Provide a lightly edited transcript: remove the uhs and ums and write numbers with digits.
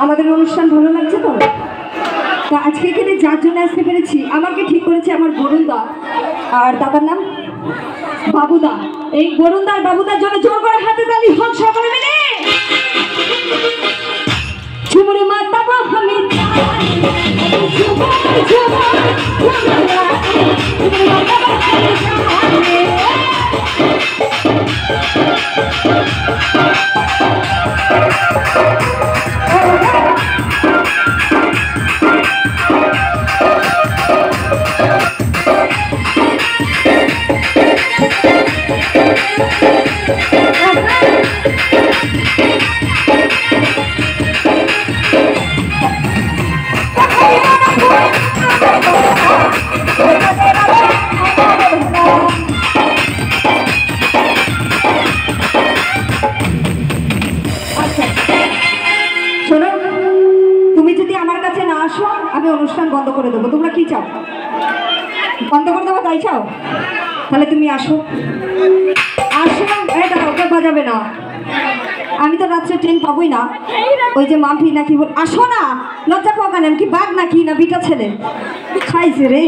আমাদের অনুষ্ঠান ভালো লাগছে তো? তো আজকে এখানে যার জন্য আসতে পেরেছি, আমাকে ঠিক করেছে আমার বরুণদা আর দাদার নাম বাবুদা। এই বরুণদা আর বাবুদার জন্য জোর করে হাতে তালি হোক সকলে মিলে। ঝুমুরে মাতাবো আমি শোনো, তুমি যদি আমার কাছে না আসো আমি অনুষ্ঠান বন্ধ করে দেবো। তোমরা কি চাও? বন্ধ করে দেবো তাই চাও? তাহলে তুমি আসো আসো। এটা ওকে বাজাবে না, আমি তো রাত্রে ট্রেন পাবোই না। ওই যে মাফি নাকি বল, আসো না, লজ্জা পাও কেন? আমি কি বাঘ নাকি না বিটা ছেলে? খাইছে রে।